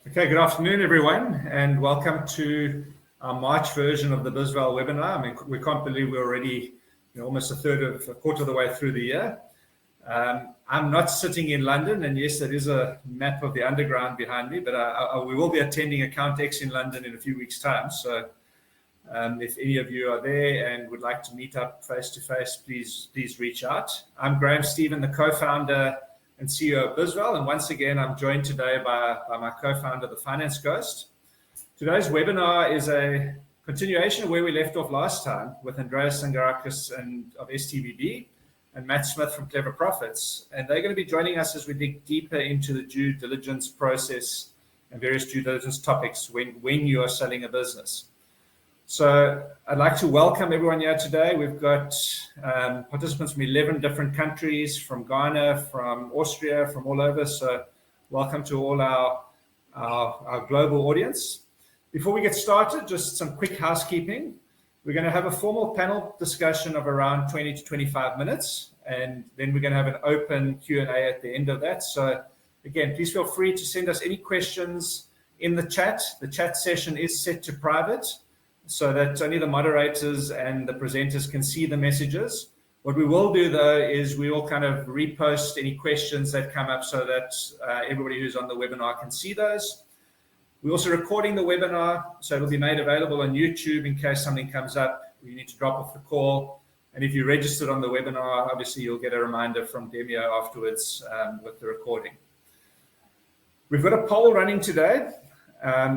Okay, good afternoon, everyone, and welcome to our March version of the BizVal webinar. I mean, we can't believe we're already almost a quarter of the way through the year. I'm not sitting in London, and yes, there is a map of the underground behind me, but we will be attending Account X in London in a few weeks' time. So if any of you are there and would like to meet up face-to-face, please reach out. I'm Graham Stephen, the co-founder and CEO of BizVal, and once again, I'm joined today by my co-founder, the Finance Ghost. Today's webinar is a continuation of where we left off last time with Andreas Tsangarakis of STBB and Matt Smith from CleverProfits, and they're going to be joining us as we dig deeper into the due diligence process and various due diligence topics when you are selling a business. So I'd like to welcome everyone here today. We've got participants from 11 different countries, from Ghana, from Austria, from all over. So welcome to all our global audience. Before we get started, just some quick housekeeping. We're going to have a formal panel discussion of around 20 to 25 minutes, and then we're going to have an open Q&A at the end of that. So again, please feel free to send us any questions in the chat. The chat session is set to private, so that only the moderators and the presenters can see the messages. What we will do, though, is we will kind of repost any questions that come up so that everybody who's on the webinar can see those. We're also recording the webinar, so it'll be made available on YouTube in case something comes up, you need to drop off the call. And if you registered on the webinar, obviously you'll get a reminder from Demio afterwards with the recording. We've got a poll running today.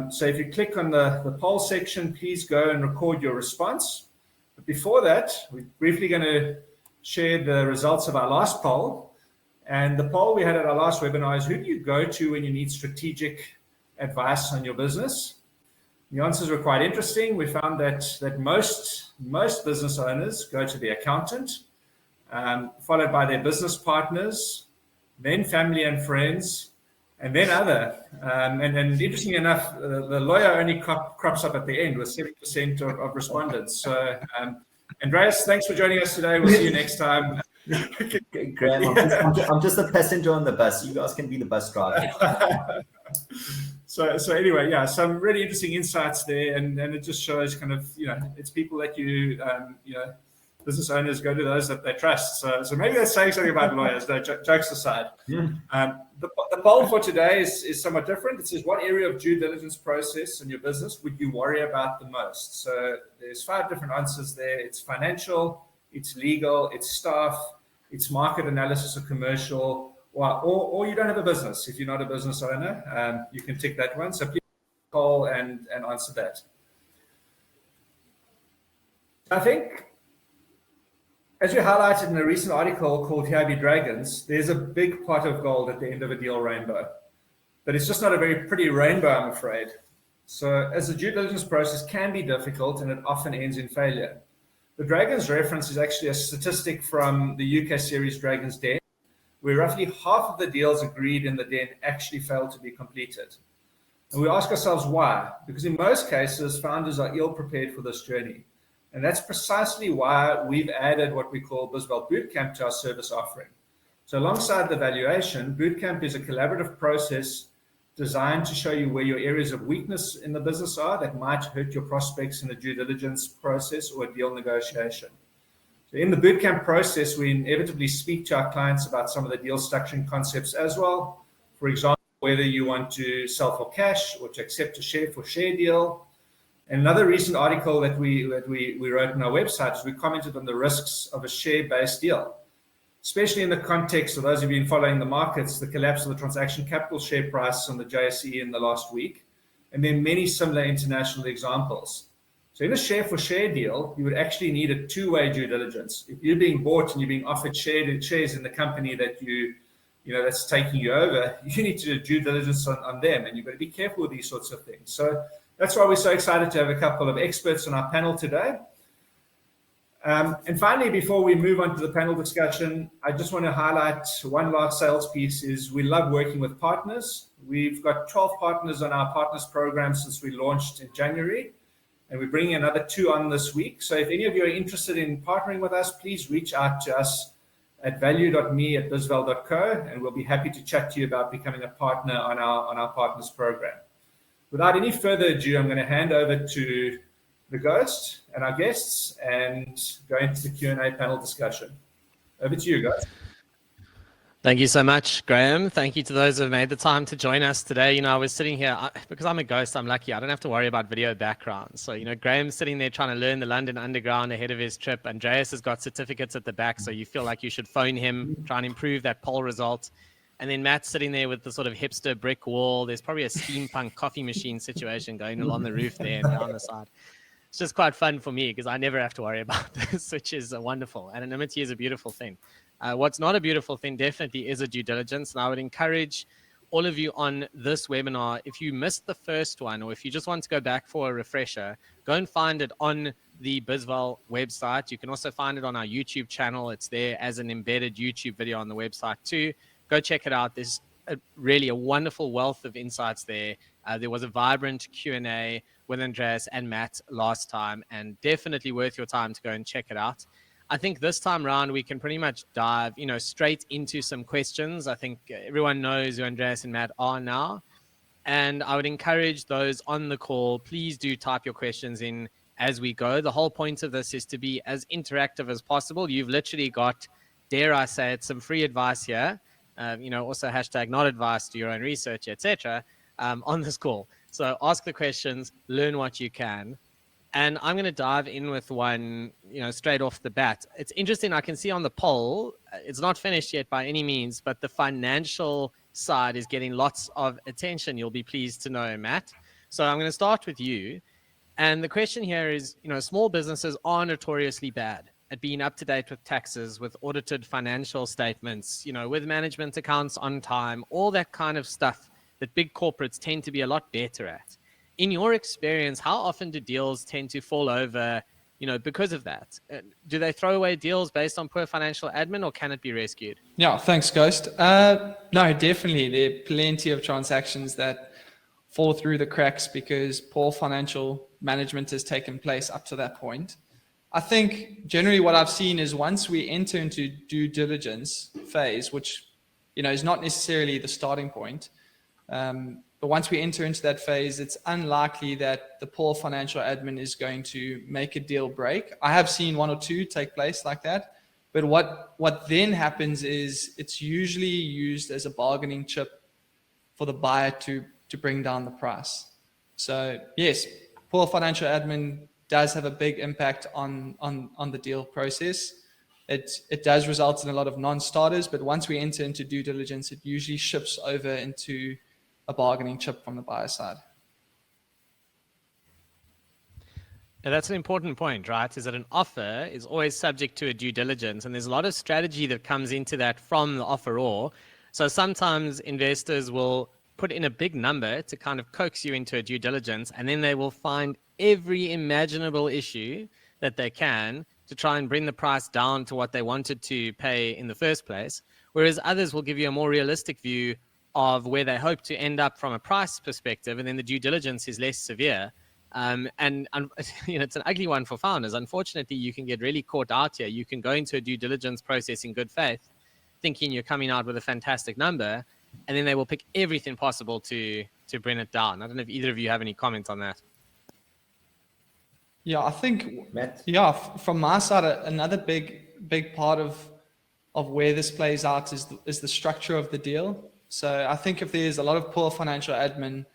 So if you click on the poll section, please go and record your response. But before that, we're briefly going to share the results of our last poll. And the poll we had at our last webinar is, who do you go to when you need strategic advice on your business? The answers were quite interesting. We found that most business owners go to the accountant, followed by their business partners, then family and friends, and then other. And interestingly enough, the lawyer only crops up at the end with 70% of respondents. So, Andreas, thanks for joining us today. We'll see you next time. Graham, I'm just a passenger on the bus. You guys can be the bus driver. So anyway, yeah, some really interesting insights there, and it just shows kind of, it's people that business owners go to those that they trust. So maybe they're saying something about lawyers, though, jokes aside. The poll for today is somewhat different. It says, what area of due diligence process in your business would you worry about the most? So there's 5 different answers there. It's financial, it's legal, it's staff, it's market analysis or commercial, or you don't have a business. If you're not a business owner, you can tick that one. So please call and answer that. I think, as we highlighted in a recent article called Here Be Dragons, there's a big pot of gold at the end of a deal rainbow. But it's just not a very pretty rainbow, I'm afraid. So as the due diligence process can be difficult, and it often ends in failure. The Dragons reference is actually a statistic from the UK series Dragon's Den, where roughly half of the deals agreed in the den actually failed to be completed. And we ask ourselves why? Because in most cases, founders are ill-prepared for this journey. And that's precisely why we've added what we call BizVal Bootcamp to our service offering. So alongside the valuation, Bootcamp is a collaborative process designed to show you where your areas of weakness in the business are that might hurt your prospects in the due diligence process or deal negotiation. So in the Bootcamp process, we inevitably speak to our clients about some of the deal structuring concepts as well. For example, whether you want to sell for cash or to accept a share-for-share deal. And another recent article that we wrote on our website is we commented on the risks of a share-based deal, especially in the context of those of you who've been following the markets, the collapse of the transaction capital share price on the JSE in the last week, and then many similar international examples. So in a share-for-share deal, you would actually need a two-way due diligence. If you're being bought and you're being offered shares in the company that that's taking you over, you need to do due diligence on them, and you've got to be careful with these sorts of things. So that's why we're so excited to have a couple of experts on our panel today. And finally, before we move on to the panel discussion, I just want to highlight one last sales piece is we love working with partners. We've got 12 partners on our partners program since we launched in January, and we're bringing another 2 on this week. So if any of you are interested in partnering with us, please reach out to us at value.me@bizval.co, and we'll be happy to chat to you about becoming a partner on our partners program. without any further ado, I'm going to hand over to the ghost and our guests and go into the Q&A panel discussion. Over to you, guys. Thank you so much, Graham. Thank you to those who have made the time to join us today. You know, I was sitting here, because I'm a ghost, I'm lucky. I don't have to worry about video backgrounds. So, you know, Graham's sitting there trying to learn the London Underground ahead of his trip. Andreas has got certificates at the back, so you feel like you should phone him, try and improve that poll result. And then Matt's sitting there with the sort of hipster brick wall. There's probably a steampunk coffee machine situation going along the roof there and down the side. It's just quite fun for me because I never have to worry about this, which is wonderful. Anonymity is a beautiful thing. What's not a beautiful thing definitely is a due diligence. And I would encourage all of you on this webinar, if you missed the first one or if you just want to go back for a refresher, go and find it on the Bizval website. You can also find it on our YouTube channel. It's there as an embedded YouTube video on the website too. Go check it out. There's really a wonderful wealth of insights there. There was a vibrant Q&A with Andreas and Matt last time, and definitely worth your time to go and check it out. I think this time around we can pretty much dive, you know, straight into some questions. I think everyone knows who Andreas and Matt are now, and I would encourage those on the call, please do type your questions in as we go. The whole point of this is to be as interactive as possible. You've literally got, dare I say it, some free advice here. You know, also hashtag not advice, do your own research, etc. On this call. So ask the questions, learn what you can. And I'm going to dive in with one, you know, straight off the bat. It's interesting. I can see on the poll, it's not finished yet by any means, but the financial side is getting lots of attention. You'll be pleased to know, Matt. So I'm going to start with you. And the question here is, you know, small businesses are notoriously bad at being up to date with taxes, with audited financial statements, you know, with management accounts on time, all that kind of stuff that big corporates tend to be a lot better at. In your experience, how often do deals tend to fall over, you know, because of that? Do they throw away deals based on poor financial admin, or can it be rescued? Yeah, thanks, Ghost. No, definitely. There are plenty of transactions that fall through the cracks because poor financial management has taken place up to that point. I think generally what I've seen is once we enter into due diligence phase, which, you know, is not necessarily the starting point, but once we enter into that phase, it's unlikely that the poor financial admin is going to make a deal break. I have seen one or two take place like that. But what then happens is it's usually used as a bargaining chip for the buyer to bring down the price. So yes, poor financial admin does have a big impact on the deal process. It does result in a lot of non-starters, but once we enter into due diligence, it usually shifts over into a bargaining chip from the buyer side. Now, that's an important point, right? Is that an offer is always subject to a due diligence, and there's a lot of strategy that comes into that from the offeror. So sometimes investors will put in a big number to kind of coax you into a due diligence, and then they will find every imaginable issue that they can to try and bring the price down to what they wanted to pay in the first place. Whereas others will give you a more realistic view of where they hope to end up from a price perspective, and then the due diligence is less severe. And you know, it's an ugly one for founders. Unfortunately, you can get really caught out here. You can go into a due diligence process in good faith, thinking you're coming out with a fantastic number, and then they will pick everything possible to bring it down. I don't know if either of you have any comments on that. Yeah, I think, Matt? yeah, from my side, another big part of where this plays out is the structure of the deal. So I think if there's a lot of poor financial admin,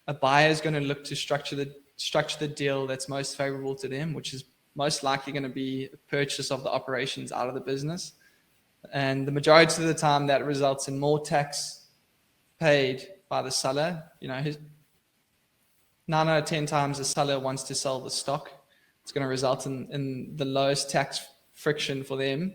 a buyer is going to look to structure the deal that's most favorable to them, which is most likely going to be a purchase of the operations out of the business. And the majority of the time that results in more tax paid by the seller. You know, 9 out of 10 times the seller wants to sell the stock. It's going to result in the lowest tax friction for them.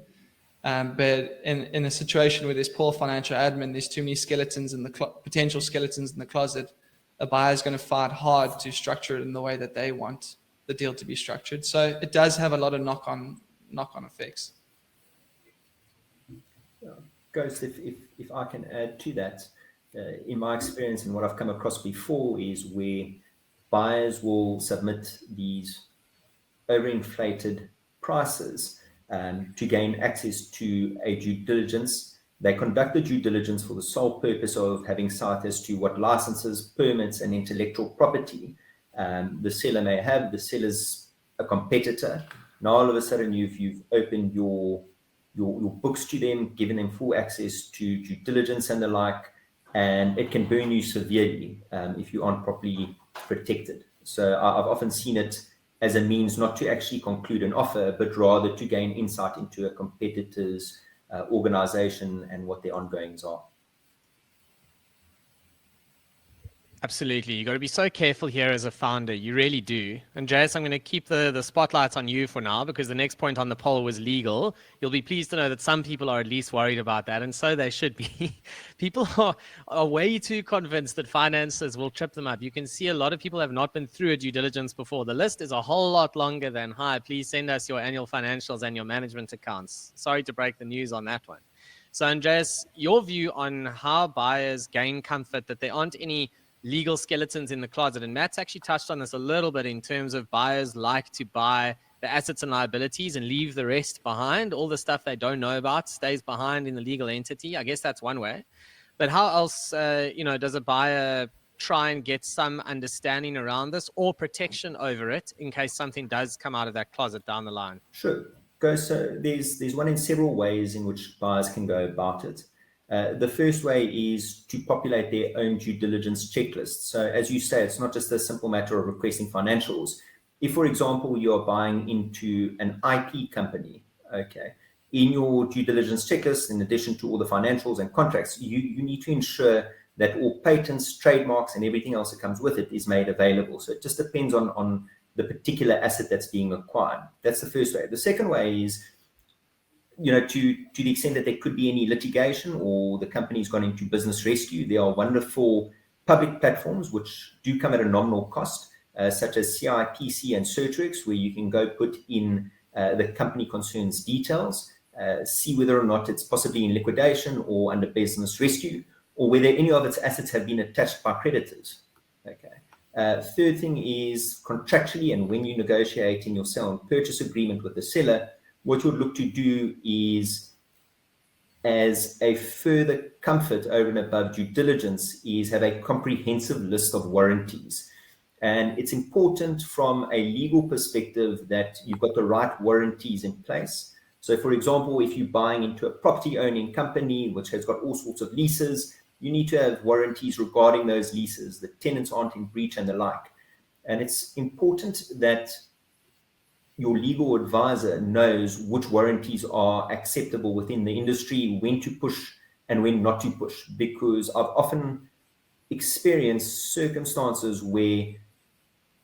But in a situation where there's poor financial admin, there's too many skeletons in the potential skeletons in the closet, a buyer is going to fight hard to structure it in the way that they want the deal to be structured. So it does have a lot of knock-on effects. Ghost, if I can add to that, in my experience and what I've come across before is where buyers will submit these overinflated prices to gain access to a due diligence They conduct the due diligence for the sole purpose of having sight as to what licenses, permits, and intellectual property the seller may have. The seller's a competitor. Now all of a sudden you've opened your books to them, given them full access to due diligence and the like, and it can burn you severely if you aren't properly protected. So I've often seen it as a means not to actually conclude an offer, but rather to gain insight into a competitor's organization and what their ongoings are. Absolutely. You got to be so careful here as a founder. You really do. Andreas, I'm going to keep the spotlight on you for now because the next point on the poll was legal. You'll be pleased to know that some people are at least worried about that, and so they should be. People are way too convinced that finances will trip them up. You can see a lot of people have not been through a due diligence before. The list is a whole lot longer than, hi, please send us your annual financials and your management accounts. Sorry to break the news on that one. So, Andreas, your view on how buyers gain comfort that there aren't any legal skeletons in the closet. And Matt's actually touched on this a little bit in terms of buyers like to buy the assets and liabilities and leave the rest behind. All the stuff they don't know about stays behind in the legal entity. I guess that's one way. But how else, does a buyer try and get some understanding around this or protection over it in case something does come out of that closet down the line? Sure. So there's one in several ways in which buyers can go about it. The first way is to populate their own due diligence checklist. So as you say, it's not just a simple matter of requesting financials. If, for example, you're buying into an IP company, okay, in your due diligence checklist, in addition to all the financials and contracts, you need to ensure that all patents, trademarks, and everything else that comes with it is made available. So it just depends on the particular asset that's being acquired. That's the first way. The second way is, to the extent that there could be any litigation or the company's gone into business rescue, there are wonderful public platforms which do come at a nominal cost, such as CIPC and treacherous, where you can go put in the company concern's details, see whether or not it's possibly in liquidation or under business rescue, or whether any of its assets have been attached by creditors. Okay. Third thing is contractually, and when you're negotiating your sale and purchase agreement with the seller, what you would look to do is, as a further comfort over and above due diligence, is have a comprehensive list of warranties. And it's important from a legal perspective that you've got the right warranties in place. So, for example, if you're buying into a property owning company which has got all sorts of leases, you need to have warranties regarding those leases, the tenants aren't in breach and the like. And it's important that your legal advisor knows which warranties are acceptable within the industry, when to push and when not to push, because I've often experienced circumstances where,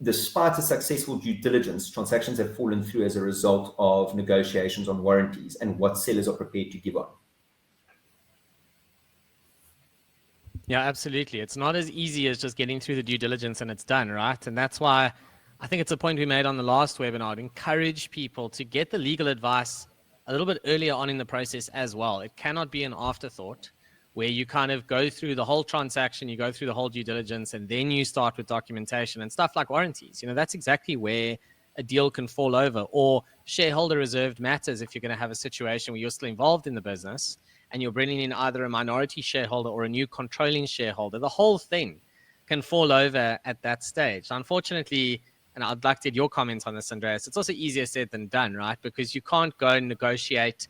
despite a successful due diligence, transactions have fallen through as a result of negotiations on warranties and what sellers are prepared to give on. Yeah, absolutely. It's not as easy as just getting through the due diligence and it's done, right? And that's why I think it's a point we made on the last webinar to encourage people to get the legal advice a little bit earlier on in the process as well. It cannot be an afterthought where you kind of go through the whole transaction, you go through the whole due diligence, and then you start with documentation and stuff like warranties. That's exactly where a deal can fall over, or shareholder reserved matters if you're going to have a situation where you're still involved in the business and you're bringing in either a minority shareholder or a new controlling shareholder. The whole thing can fall over at that stage. Unfortunately, and I'd like to get your comments on this, Andreas, it's also easier said than done, right? Because you can't go and negotiate,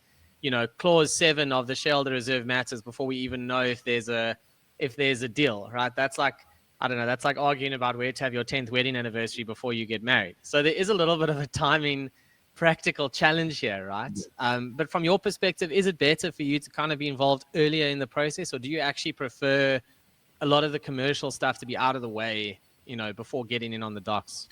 clause 7 of the shareholder reserve matters before we even know if there's a deal, right? That's like, I don't know, that's like arguing about where to have your 10th wedding anniversary before you get married. So there is a little bit of a timing practical challenge here, right? But from your perspective, is it better for you to kind of be involved earlier in the process, or do you actually prefer a lot of the commercial stuff to be out of the way, before getting in on the docs?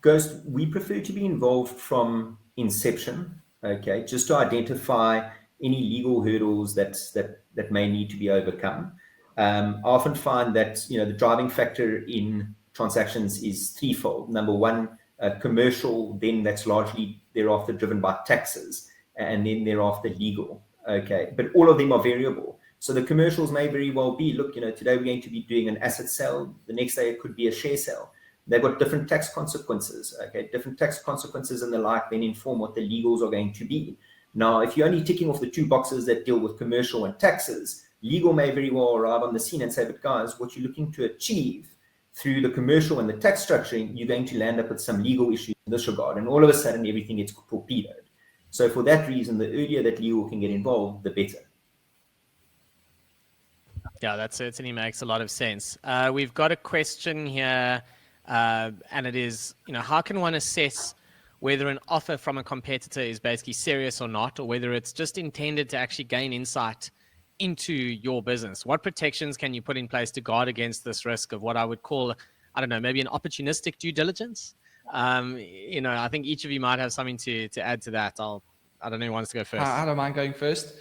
Ghost, we prefer to be involved from inception, okay, just to identify any legal hurdles that may need to be overcome. I often find that the driving factor in transactions is threefold. Number one, commercial, then that's largely thereafter driven by taxes, and then thereafter legal. Okay, but all of them are variable. So the commercials may very well be, look, today we're going to be doing an asset sale. The next day it could be a share sale. They've got different tax consequences. Okay, different tax consequences and the like then inform what the legals are going to be. Now, if you're only ticking off the 2 boxes that deal with commercial and taxes, legal may very well arrive on the scene and say, but guys, what you're looking to achieve through the commercial and the tax structuring, you're going to land up with some legal issues in this regard. And all of a sudden, everything gets torpedoed. So for that reason, the earlier that legal can get involved, the better. Yeah, that certainly makes a lot of sense. We've got a question here, and it is, how can one assess whether an offer from a competitor is basically serious or not, or whether it's just intended to actually gain insight into your business? What protections can you put in place to guard against this risk of what I would call, I don't know, maybe an opportunistic due diligence? I think each of you might have something to add to that. I don't know who wants to go first. I don't mind going first.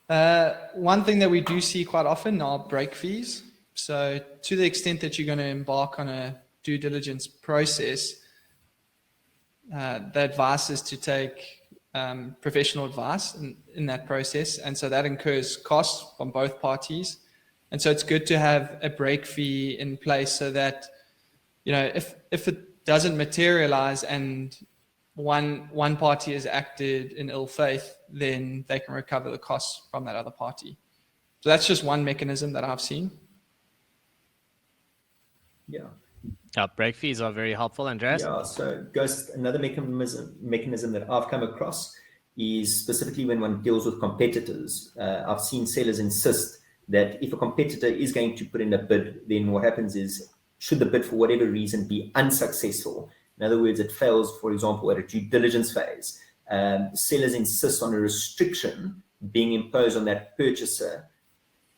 One thing that we do see quite often are break fees. So to the extent that you're going to embark on a due diligence process, the advice is to take professional advice in that process. And so that incurs costs from both parties. And so it's good to have a break fee in place so that, if it doesn't materialize and one party has acted in ill faith, then they can recover the costs from that other party. So that's just one mechanism that I've seen. Yeah. Break fees are very helpful, Andreas. Yeah, so Ghost, another mechanism that I've come across is specifically when one deals with competitors. I've seen sellers insist that if a competitor is going to put in a bid, then what happens is, should the bid for whatever reason be unsuccessful, in other words, it fails, for example, at a due diligence phase, sellers insist on a restriction being imposed on that purchaser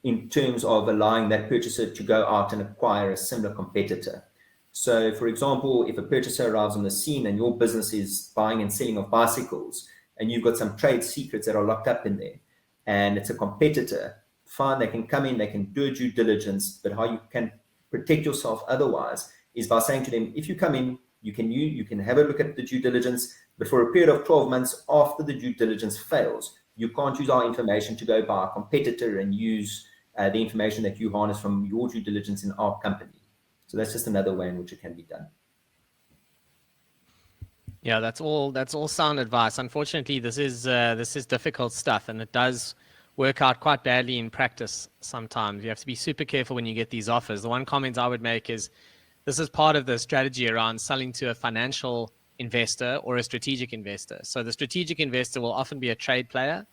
in terms of allowing that purchaser to go out and acquire a similar competitor. So, for example, if a purchaser arrives on the scene and your business is buying and selling of bicycles, and you've got some trade secrets that are locked up in there, and it's a competitor, fine, they can come in, they can do a due diligence, but how you can protect yourself otherwise is by saying to them, if you come in, you can have a look at the due diligence, but for a period of 12 months after the due diligence fails, you can't use our information to go buy a competitor and use the information that you harness from your due diligence in our company. So that's just another way in which it can be done. Yeah, that's all sound advice. Unfortunately, this is difficult stuff, and it does work out quite badly in practice sometimes. You have to be super careful when you get these offers. The one comment I would make is this is part of the strategy around selling to a financial investor or a strategic investor. So the strategic investor will often be a trade player.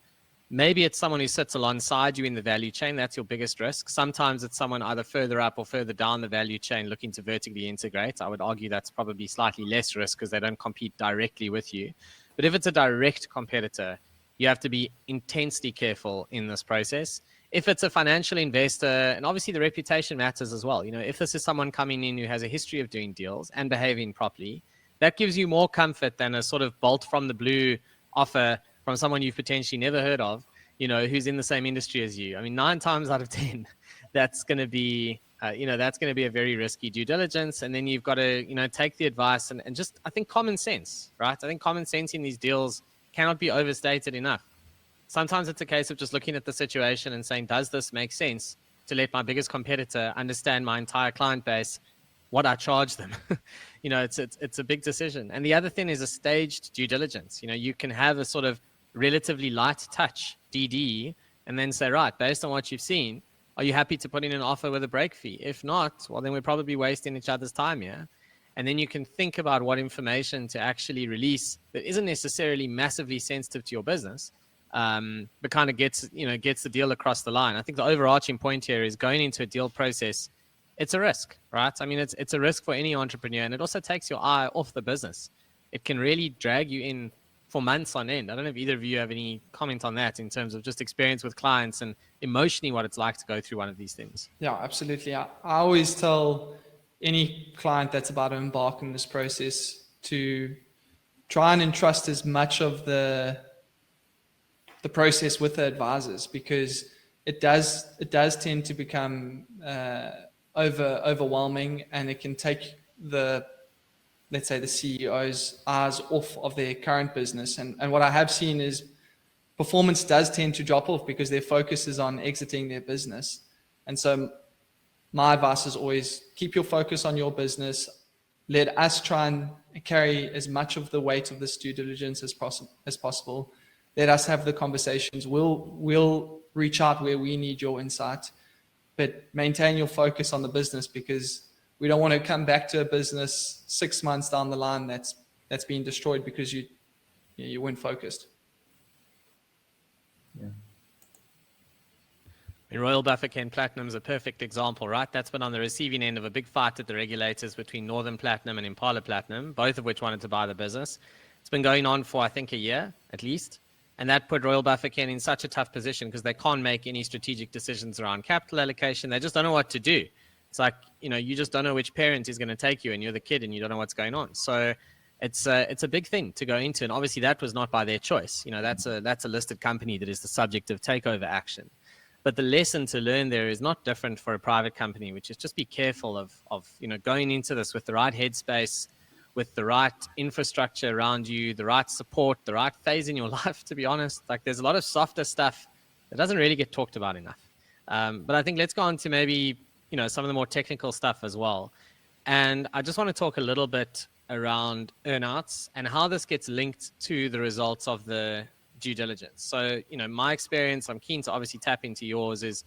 Maybe it's someone who sits alongside you in the value chain. That's your biggest risk. Sometimes it's someone either further up or further down the value chain looking to vertically integrate. I would argue that's probably slightly less risk because they don't compete directly with you. But if it's a direct competitor, you have to be intensely careful in this process. If it's a financial investor, and obviously the reputation matters as well. If this is someone coming in who has a history of doing deals and behaving properly, that gives you more comfort than a sort of bolt from the blue offer from someone you've potentially never heard of, who's in the same industry as you. I mean, 9 times out of 10, that's going to be, that's going to be a very risky due diligence. And then you've got to, take the advice and just, I think, common sense, right? I think common sense in these deals cannot be overstated enough. Sometimes it's a case of just looking at the situation and saying, does this make sense to let my biggest competitor understand my entire client base, what I charge them? It's a big decision. And the other thing is a staged due diligence. You can have a sort of relatively light touch DD and then say, right, based on what you've seen, are you happy to put in an offer with a break fee? If not, well, then we're probably wasting each other's time here. And then you can think about what information to actually release that isn't necessarily massively sensitive to your business, but kind of gets the deal across the line. I think the overarching point here is going into a deal process. It's a risk, right? I mean, it's a risk for any entrepreneur, and it also takes your eye off the business. It can really drag you in for months on end. I don't know if either of you have any comment on that in terms of just experience with clients and emotionally what it's like to go through one of these things. Yeah, absolutely. I always tell any client that's about to embark on this process to try and entrust as much of the process with the advisors, because it does tend to become overwhelming, and it can take let's say the CEO's eyes off of their current business. And what I have seen is performance does tend to drop off because their focus is on exiting their business. And so my advice is always keep your focus on your business. Let us try and carry as much of the weight of this due diligence as possible. let us have the conversations. We'll reach out where we need your insight, but maintain your focus on the business, because we don't want to come back to a business 6 months down the line that's been destroyed because you weren't focused. Yeah. Royal Bafokeng Platinum is a perfect example, right? That's been on the receiving end of a big fight at the regulators between Northern Platinum and Impala Platinum, both of which wanted to buy the business. It's been going on for, I think, a year at least. And that put Royal Bafokeng in such a tough position because they can't make any strategic decisions around capital allocation. They just don't know what to do. It's like, you just don't know which parent is going to take you, and you're the kid and you don't know what's going on. So it's a big thing to go into. And obviously that was not by their choice. That's a listed company that is the subject of takeover action. But the lesson to learn there is not different for a private company, which is just be careful of going into this with the right headspace, with the right infrastructure around you, the right support, the right phase in your life, to be honest. Like, there's a lot of softer stuff that doesn't really get talked about enough. But I think let's go on to maybe, some of the more technical stuff as well. And I just want to talk a little bit around earnouts and how this gets linked to the results of the due diligence. So, my experience, I'm keen to obviously tap into yours, is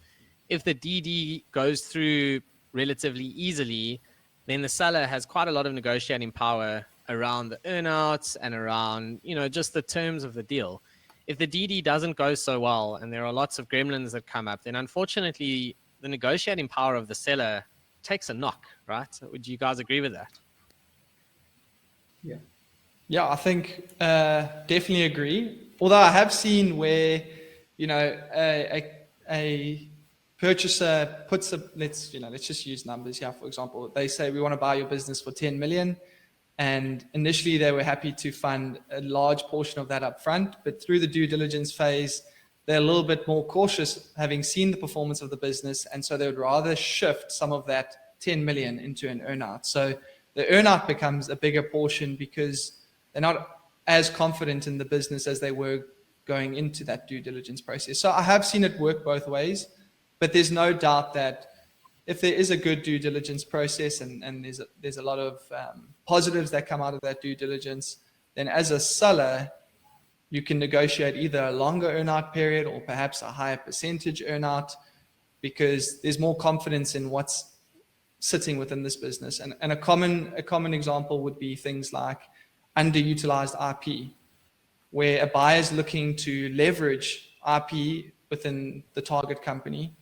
if the DD goes through relatively easily, then the seller has quite a lot of negotiating power around the earnouts and around, just the terms of the deal. If the DD doesn't go so well and there are lots of gremlins that come up, then unfortunately the negotiating power of the seller takes a knock, right? Would you guys agree with that? Yeah, I think definitely agree. Although I have seen where, a purchaser puts let's just use numbers here. For example, they say, we want to buy your business for 10 million. And initially they were happy to fund a large portion of that up front, but through the due diligence phase, they're a little bit more cautious, having seen the performance of the business. And so they would rather shift some of that 10 million into an earnout. So the earnout becomes a bigger portion because they're not as confident in the business as they were going into that due diligence process. So I have seen it work both ways, but there's no doubt that if there is a good due diligence process and there's a lot of positives that come out of that due diligence, then as a seller, you can negotiate either a longer earnout period or perhaps a higher percentage earnout, because there's more confidence in what's sitting within this business. And a common example would be things like underutilized IP, where a buyer is looking to leverage IP within the target company.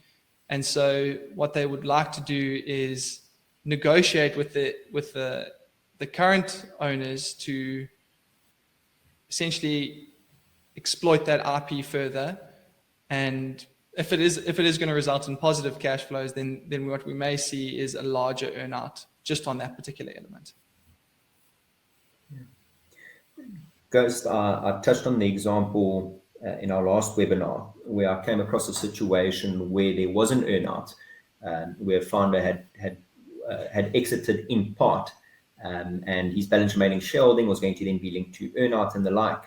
And so what they would like to do is negotiate with the current owners to essentially exploit that IP further. And if it is going to result in positive cash flows, then what we may see is a larger earnout just on that particular element. Ghost, I touched on the example in our last webinar where I came across a situation where there was an earnout, where a founder had exited in part, and his balance remaining shareholding was going to then be linked to earnout and the like.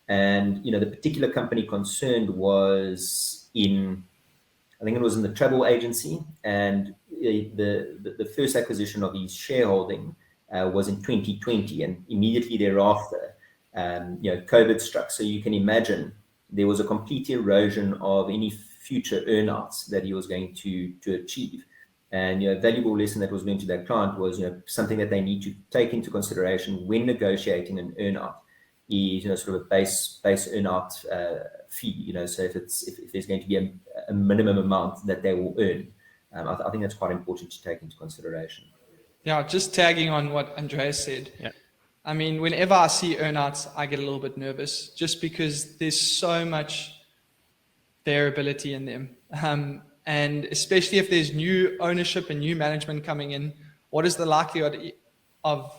And the particular company concerned was I think it was in the travel agency, and the first acquisition of his shareholding was in 2020, and immediately thereafter, COVID struck. So you can imagine there was a complete erosion of any future earnouts that he was going to achieve. And a valuable lesson that was learned to that client was something that they need to take into consideration when negotiating an earnout is sort of a base earnout fee. So if there's going to be a minimum amount that they will earn, I think that's quite important to take into consideration. Yeah, just tagging on what Andreas said. Yeah. I mean, whenever I see earnouts, I get a little bit nervous just because there's so much variability in them. And especially if there's new ownership and new management coming in, what is the likelihood of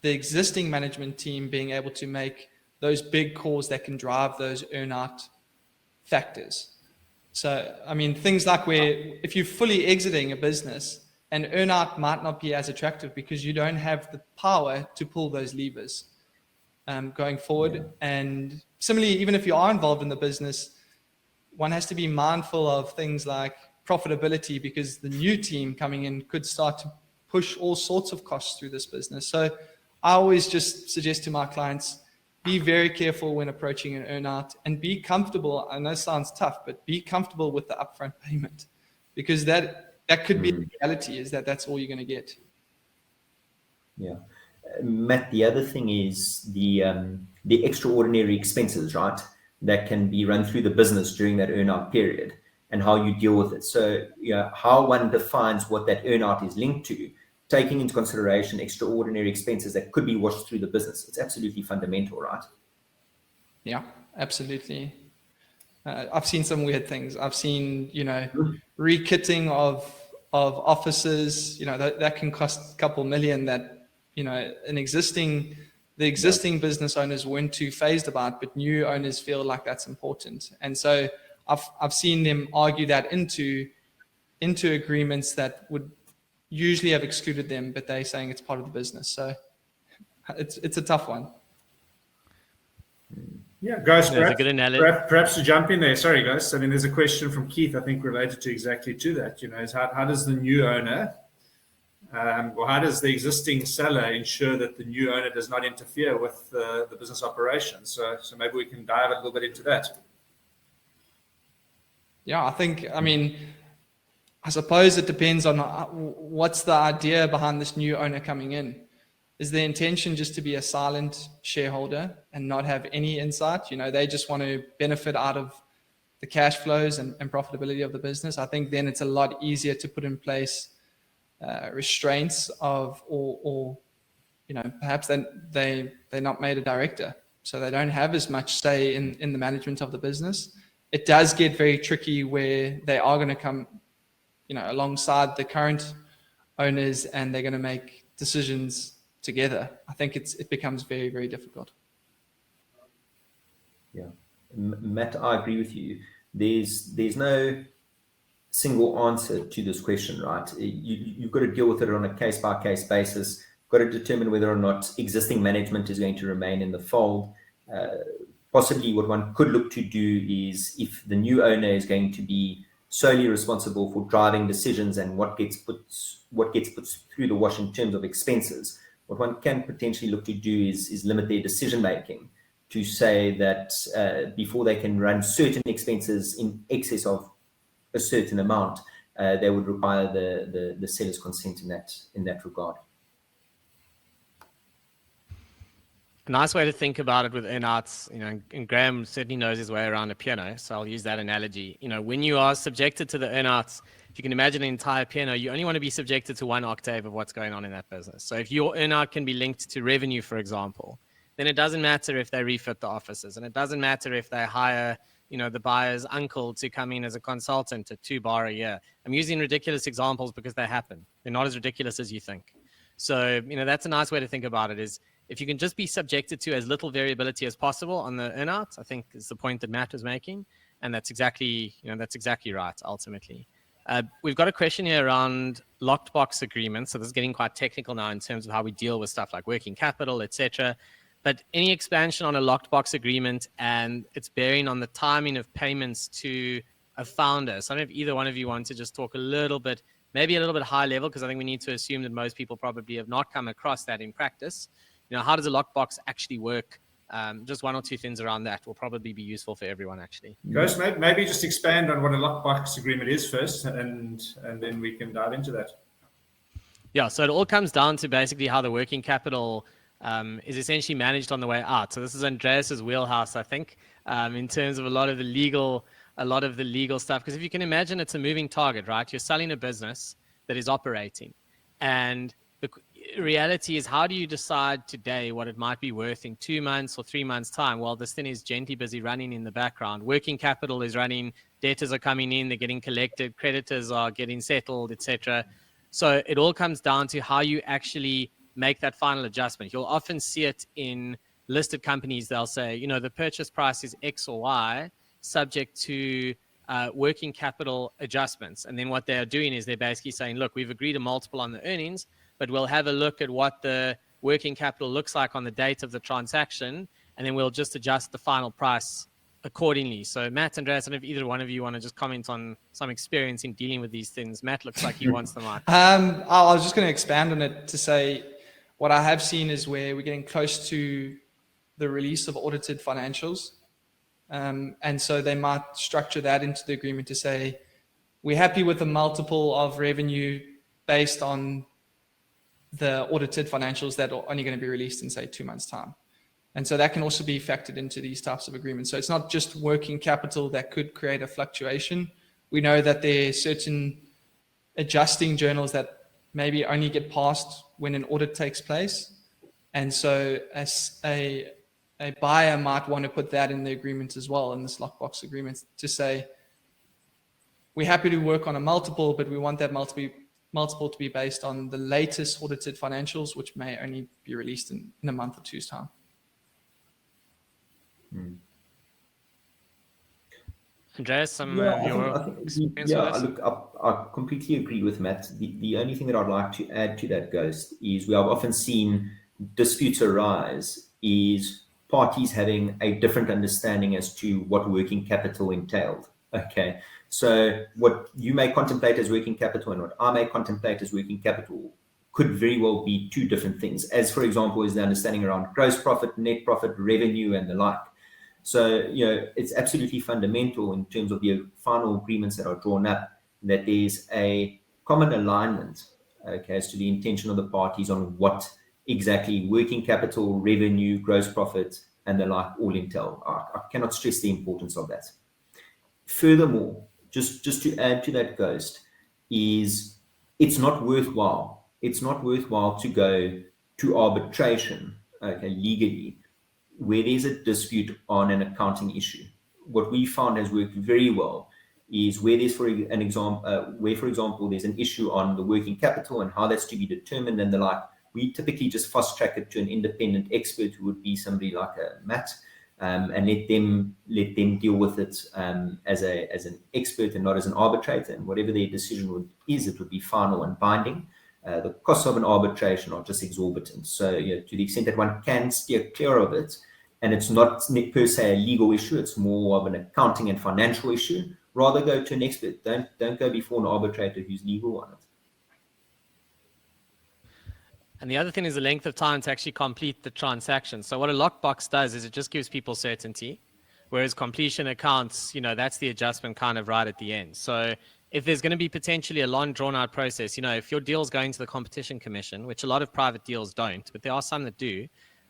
the existing management team being able to make those big calls that can drive those earnout factors? So, I mean, things like where if you're fully exiting a business, an earnout might not be as attractive because you don't have the power to pull those levers going forward. Yeah. And similarly, even if you are involved in the business, one has to be mindful of things like profitability, because the new team coming in could start to push all sorts of costs through this business. So I always just suggest to my clients, be very careful when approaching an earnout, and be comfortable. I know it sounds tough, but be comfortable with the upfront payment, because that could be the reality, is that that's all you're going to get. Yeah. Matt, the other thing is the extraordinary expenses, right, that can be run through the business during that earnout period, and how you deal with it. So, how one defines what that earnout is linked to, taking into consideration extraordinary expenses that could be washed through the business. It's absolutely fundamental, right? Yeah, absolutely. I've seen some weird things. I've seen, re-kitting of offices, that can cost a couple million, that, the existing business owners weren't too phased about, but new owners feel like that's important. And so I've seen them argue that into agreements that would usually have excluded them, but they're saying it's part of the business. So it's a tough one. Yeah, guys, There's a good analogy. Perhaps to jump in there. Sorry, guys. I mean, there's a question from Keith, I think, related to exactly to that. Is how does the new owner, or how does the existing seller ensure that the new owner does not interfere with the business operations? So maybe we can dive a little bit into that. Yeah, I suppose it depends on what's the idea behind this new owner coming in. Is the intention just to be a silent shareholder and not have any insight? They just want to benefit out of the cash flows and profitability of the business. I think then it's a lot easier to put in place restraints or perhaps they're not made a director, so they don't have as much say in the management of the business. It does get very tricky where they are going to come alongside the current owners, and they're going to make decisions together. I think it becomes very, very difficult. Yeah, Matt, I agree with you. There's no single answer to this question, right? You've got to deal with it on a case-by-case basis. You've got to determine whether or not existing management is going to remain in the fold. Possibly what one could look to do is, if the new owner is going to be solely responsible for driving decisions and what gets put through the wash in terms of expenses, what one can potentially look to do is limit their decision making, to say that before they can run certain expenses in excess of a certain amount, they would require the seller's consent in that regard. A nice way to think about it with earnouts, and Graham certainly knows his way around a piano, so I'll use that analogy. When you are subjected to the earnouts, if you can imagine an entire piano, you only want to be subjected to one octave of what's going on in that business. So if your earnout can be linked to revenue, for example, then it doesn't matter if they refit the offices, and it doesn't matter if they hire, the buyer's uncle to come in as a consultant at $2 a year. I'm using ridiculous examples because they happen. They're not as ridiculous as you think. So, that's a nice way to think about it, is if you can just be subjected to as little variability as possible on the earnout, I think is the point that Matt was making. And that's exactly right, ultimately. We've got a question here around locked box agreements. So this is getting quite technical now in terms of how we deal with stuff like working capital, etc. But any expansion on a locked box agreement and its bearing on the timing of payments to a founder. So I don't know if either one of you want to just talk a little bit, maybe a little bit high level, because I think we need to assume that most people probably have not come across that in practice. How does a lockbox actually work? Just one or two things around that will probably be useful for everyone, actually. Guys, maybe just expand on what a lockbox agreement is first, and then we can dive into that. Yeah, so it all comes down to basically how the working capital is essentially managed on the way out. So this is Andreas's wheelhouse, I think, in terms of a lot of the legal stuff. Because if you can imagine, it's a moving target, right? You're selling a business that is operating, and the reality is, how do you decide today what it might be worth in 2 months or 3 months' time? Well, this thing is gently busy running in the background. Working capital is running, debtors are coming in, they're getting collected, creditors are getting settled, etc. So it all comes down to how you actually make that final adjustment. You'll often see it in listed companies. They'll say, the purchase price is X or Y, subject to working capital adjustments. And then what they're doing is they're basically saying, look, we've agreed a multiple on the earnings, but we'll have a look at what the working capital looks like on the date of the transaction, and then we'll just adjust the final price accordingly. So Matt, Andreas, I don't know if either one of you want to just comment on some experience in dealing with these things. Matt looks like he wants the mic. I was just going to expand on it to say what I have seen is where we're getting close to the release of audited financials. And so they might structure that into the agreement to say, we're happy with the multiple of revenue based on the audited financials that are only going to be released in, say, 2 months' time. And so that can also be factored into these types of agreements. So it's not just working capital that could create a fluctuation. We know that there are certain adjusting journals that maybe only get passed when an audit takes place. And so as a buyer might want to put that in the agreement as well, in this lockbox agreement, to say, we're happy to work on a multiple, but we want that multiple to be based on the latest audited financials, which may only be released in a month or two's time. Andreas, some of your experience with this? Look, I completely agree with Matt. The only thing that I'd like to add to that, Ghost, is we have often seen disputes arise is parties having a different understanding as to what working capital entailed. Okay, so what you may contemplate as working capital and what I may contemplate as working capital could very well be two different things, as for example is the understanding around gross profit, net profit, revenue, and the like. So, it's absolutely fundamental in terms of the final agreements that are drawn up that there's a common alignment, okay, as to the intention of the parties on what exactly working capital, revenue, gross profit, and the like all entail. I cannot stress the importance of that. Furthermore, just to add to that, Ghost, is it's not worthwhile. It's not worthwhile to go to arbitration, okay, legally, where there's a dispute on an accounting issue. What we found has worked very well is where there's, for example, there's an issue on the working capital and how that's to be determined and the like. We typically just fast track it to an independent expert who would be somebody like a Matt, and let them deal with it as an expert and not as an arbitrator. And whatever their decision it would be final and binding. The costs of an arbitration are just exorbitant. So, to the extent that one can steer clear of it, and it's not per se a legal issue, it's more of an accounting and financial issue, rather go to an expert. Don't go before an arbitrator who's legal on it. And the other thing is the length of time to actually complete the transaction. So what a lockbox does is it just gives people certainty, whereas completion accounts, that's the adjustment kind of right at the end. So if there's going to be potentially a long drawn out process, if your deal's going to the Competition Commission, which a lot of private deals don't, but there are some that do,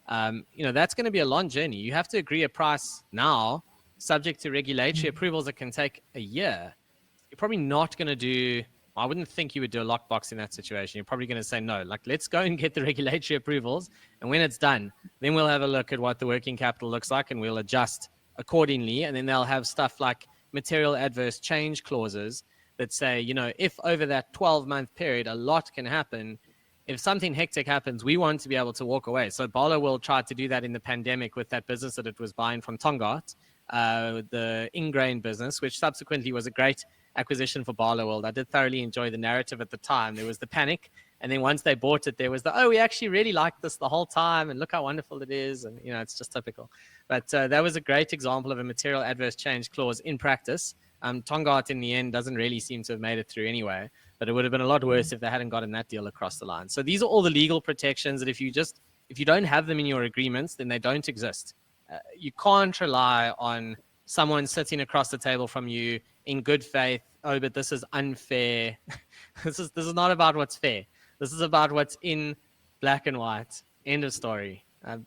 that's going to be a long journey. You have to agree a price now, subject to regulatory approvals that can take a year. You're probably not going to do, I wouldn't think you would do a lockbox in that situation. You're probably going to say, no, let's go and get the regulatory approvals. And when it's done, then we'll have a look at what the working capital looks like and we'll adjust accordingly. And then they'll have stuff like material adverse change clauses that say, if over that 12-month period, a lot can happen. If something hectic happens, we want to be able to walk away. So Barlow will try to do that in the pandemic with that business that it was buying from Tsangarakis, the ingrain business, which subsequently was a great acquisition for Barlow World. I did thoroughly enjoy the narrative at the time. There was the panic. And then once they bought it, there was we actually really liked this the whole time. And look how wonderful it is. And, it's just typical. But that was a great example of a material adverse change clause in practice. Tsangarakis in the end doesn't really seem to have made it through anyway, but it would have been a lot worse if they hadn't gotten that deal across the line. So these are all the legal protections that if you don't have them in your agreements, then they don't exist. You can't rely on someone sitting across the table from you in good faith. Oh, but this is unfair. This is not about what's fair. This is about what's in black and white. End of story.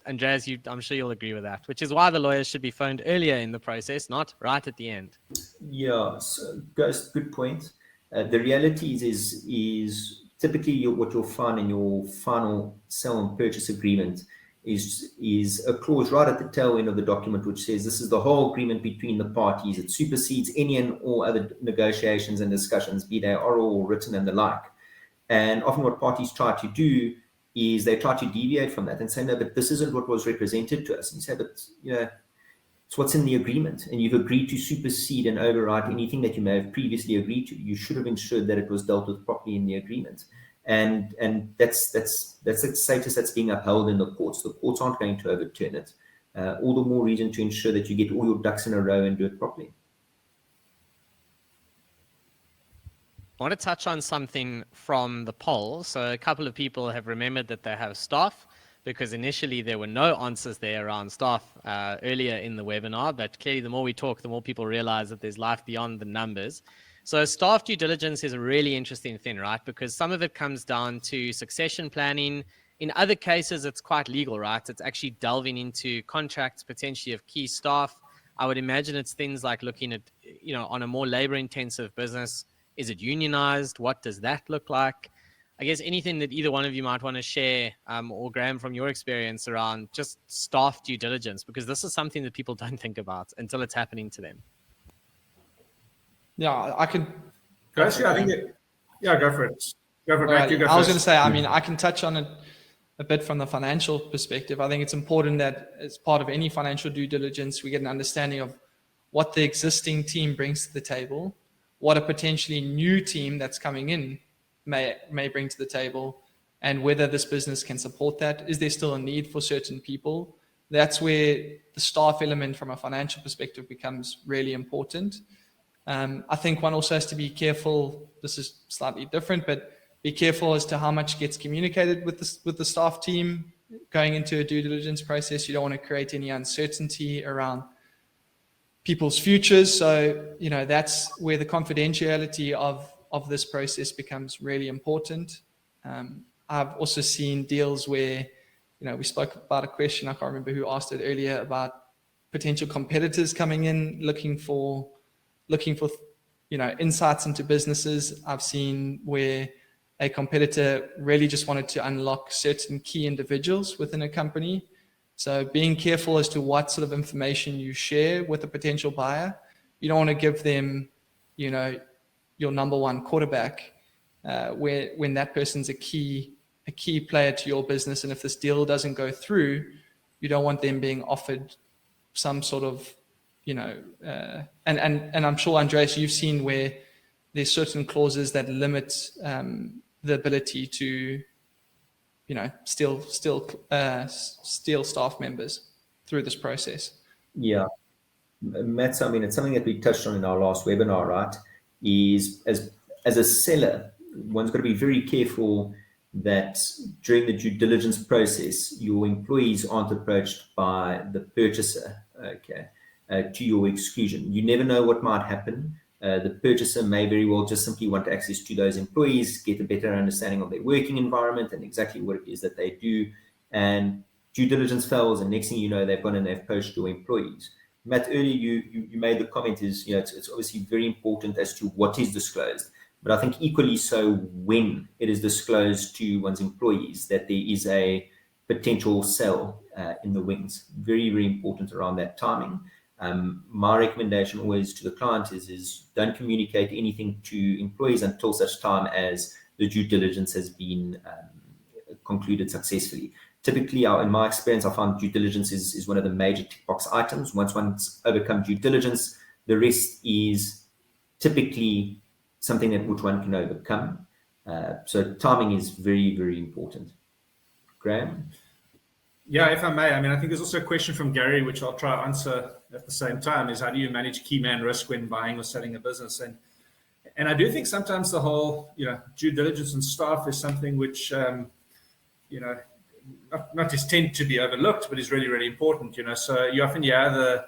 Andreas, I'm sure you'll agree with that, which is why the lawyers should be phoned earlier in the process, not right at the end. Yeah, so, guys, good point. The reality is typically what you'll find in your final sell and purchase agreement is a clause right at the tail end of the document which says this is the whole agreement between the parties. It supersedes any and all other negotiations and discussions, be they oral or written and the like. And often what parties try to do is they try to deviate from that and say, no, but this isn't what was represented to us. And you say, but it's what's in the agreement, and you've agreed to supersede and override anything that you may have previously agreed to. You should have ensured that it was dealt with properly in the agreement. And that's the status that's being upheld in the courts. The courts aren't going to overturn it. All the more reason to ensure that you get all your ducks in a row and do it properly. I want to touch on something from the poll. So a couple of people have remembered that they have staff, because initially there were no answers there around staff earlier in the webinar, but clearly the more we talk, the more people realize that there's life beyond the numbers. So staff due diligence is a really interesting thing, right? Because some of it comes down to succession planning. In other cases, it's quite legal, right? It's actually delving into contracts potentially of key staff. I would imagine it's things like looking at, on a more labor intensive business, is it unionized? What does that look like? I guess anything that either one of you might want to share, or Graham, from your experience around just staff due diligence, because this is something that people don't think about until it's happening to them. Yeah, I could. Actually, I think go for it. Go for it. Right. You go I was going first. to say, I can touch on it a bit from the financial perspective. I think it's important that as part of any financial due diligence, we get an understanding of what the existing team brings to the table, what a potentially new team that's coming in may bring to the table, and whether this business can support that. Is there still a need for certain people? That's where the staff element from a financial perspective becomes really important. I think one also has to be careful. This is slightly different, but be careful as to how much gets communicated with the staff team going into a due diligence process. You don't want to create any uncertainty around people's futures. So, that's where the confidentiality of this process becomes really important. I've also seen deals where, we spoke about a question, I can't remember who asked it earlier, about potential competitors coming in, looking for insights into businesses. I've seen where a competitor really just wanted to unlock certain key individuals within a company. So being careful as to what sort of information you share with a potential buyer. You don't want to give them, your number one quarterback, when that person's a key player to your business. And if this deal doesn't go through, you don't want them being offered some sort of, and I'm sure, Andreas, you've seen where there's certain clauses that limit the ability to, steal staff members through this process. Yeah, Matt, it's something that we touched on in our last webinar, right? Is as a seller, one's got to be very careful that during the due diligence process, your employees aren't approached by the purchaser, to your exclusion. You never know what might happen. The purchaser may very well just simply want access to those employees, get a better understanding of their working environment and exactly what it is that they do. And due diligence fails, and next thing you know, they've gone and they've poached your employees. Matt, earlier you made the comment is, it's obviously very important as to what is disclosed, but I think equally so when it is disclosed to one's employees that there is a potential sell in the wings. Very, very important around that timing. My recommendation always to the client is don't communicate anything to employees until such time as the due diligence has been concluded successfully. Typically, in my experience, I find due diligence is one of the major tick box items. Once one's overcome due diligence, the rest is typically something that which one can overcome. So timing is very, very important. Graham? Yeah, if I may, I think there's also a question from Gary, which I'll try to answer at the same time, is how do you manage key man risk when buying or selling a business? And I do think sometimes the whole, due diligence and staff is something which, not just tend to be overlooked, but is really, really important, So you often hear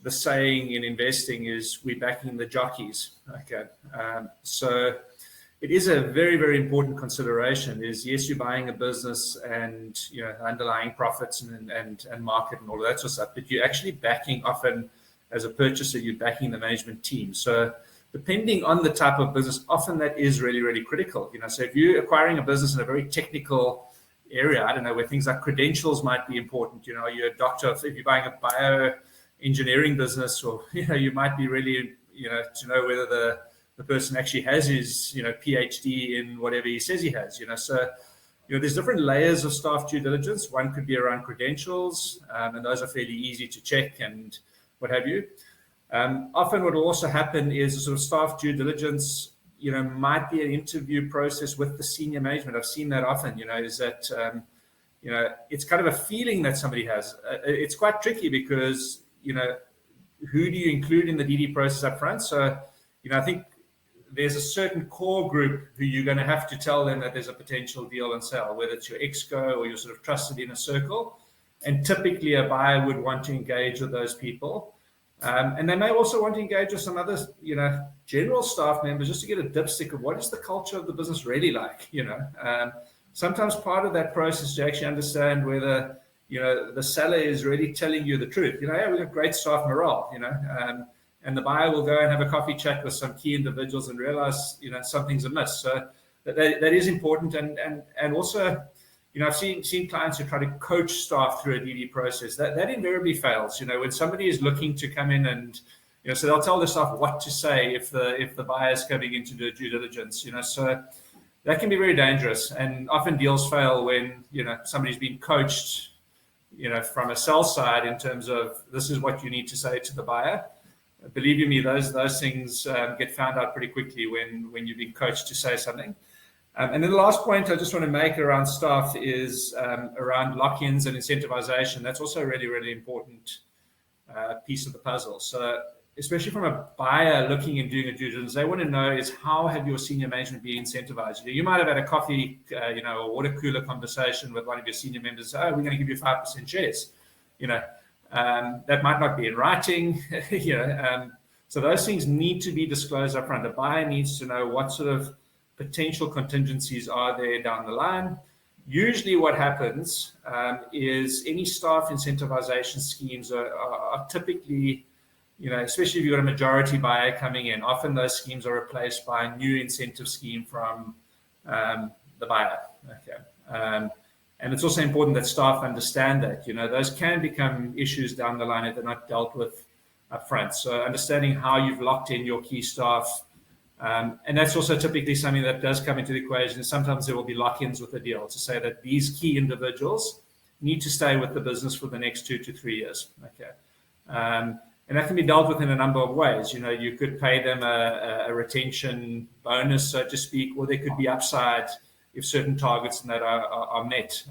the saying in investing is we're backing the jockeys. Okay. So it is a very, very important consideration is, yes, you're buying a business and, underlying profits and market and all of that sort of stuff, but you're actually backing, often as a purchaser, you're backing the management team. So depending on the type of business, often that is really, really critical. So if you're acquiring a business in a very technical area, I don't know, where things like credentials might be important. You're a doctor, if you're buying a bioengineering business, or, you might be really, to know whether the person actually has his, PhD in whatever he says he has, So, there's different layers of staff due diligence. One could be around credentials, and those are fairly easy to check and what have you. Often what will also happen is a sort of staff due diligence, might be an interview process with the senior management. I've seen that often, is that, it's kind of a feeling that somebody has. It's quite tricky because, who do you include in the DD process up front? So, I think there's a certain core group who you're going to have to tell them that there's a potential deal and sell, whether it's your exco or your sort of trusted inner circle. And typically a buyer would want to engage with those people. And they may also want to engage with some other, general staff members just to get a dipstick of what is the culture of the business really like, Sometimes part of that process is to actually understand whether, the seller is really telling you the truth. Yeah, we've got great staff morale, and the buyer will go and have a coffee chat with some key individuals and realize, something's amiss. So that is important. And also, I've seen clients who try to coach staff through a DD process. That invariably fails. When somebody is looking to come in and, so they'll tell the staff what to say if the buyer is coming in to do due diligence. So that can be very dangerous. And often deals fail when somebody's been coached, from a sell side in terms of this is what you need to say to the buyer. Believe you me, those things get found out pretty quickly when you've been coached to say something. And then the last point I just want to make around staff is around lock-ins and incentivization. That's also a really, really important piece of the puzzle. So especially from a buyer looking and doing a due diligence, they want to know is how have your senior management been incentivized? You might have had a coffee, a water cooler conversation with one of your senior members. Oh, we're going to give you 5% shares. That might not be in writing. So those things need to be disclosed up front. The buyer needs to know what sort of potential contingencies are there down the line. Usually what happens is any staff incentivization schemes are typically, especially if you've got a majority buyer coming in, often those schemes are replaced by a new incentive scheme from the buyer. Okay. And it's also important that staff understand that, those can become issues down the line if they're not dealt with up front. So understanding how you've locked in your key staff, and that's also typically something that does come into the equation. Sometimes there will be lock-ins with the deal to say that these key individuals need to stay with the business for the next 2 to 3 years. Okay. And that can be dealt with in a number of ways. You could pay them a retention bonus, so to speak, or there could be upside if certain targets and that are met.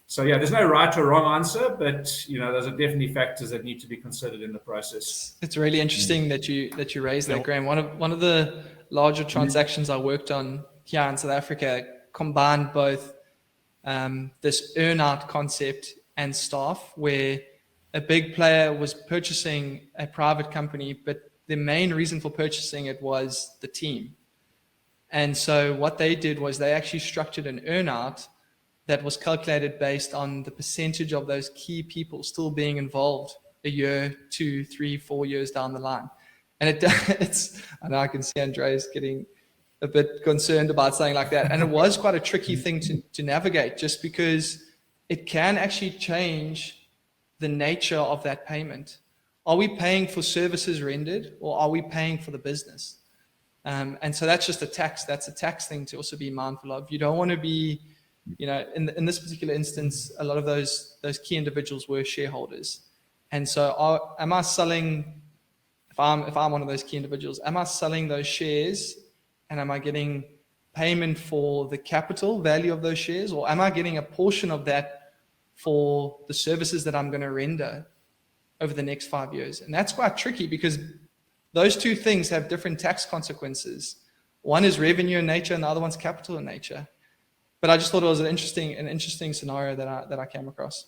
So yeah, there's no right or wrong answer, but those are definitely factors that need to be considered in the process. It's really interesting that you raised that, Graham. One of the larger transactions I worked on here in South Africa combined both this earn-out concept and staff, where a big player was purchasing a private company, but the main reason for purchasing it was the team. And so what they did was they actually structured an earn-out that was calculated based on the percentage of those key people still being involved a year, 2, 3, 4 years down the line. And I know I can see Andreas getting a bit concerned about something like that. And it was quite a tricky thing to navigate, just because it can actually change the nature of that payment. Are we paying for services rendered, or are we paying for the business? And so that's just that's a tax thing to also be mindful of. You don't want to be, in this particular instance, a lot of those key individuals were shareholders. And so am I selling, if I'm one of those key individuals, am I selling those shares and am I getting payment for the capital value of those shares, or am I getting a portion of that for the services that I'm going to render over the next 5 years? And that's quite tricky, because those two things have different tax consequences. One is revenue in nature and the other one's capital in nature. But I just thought it was an interesting scenario that I came across.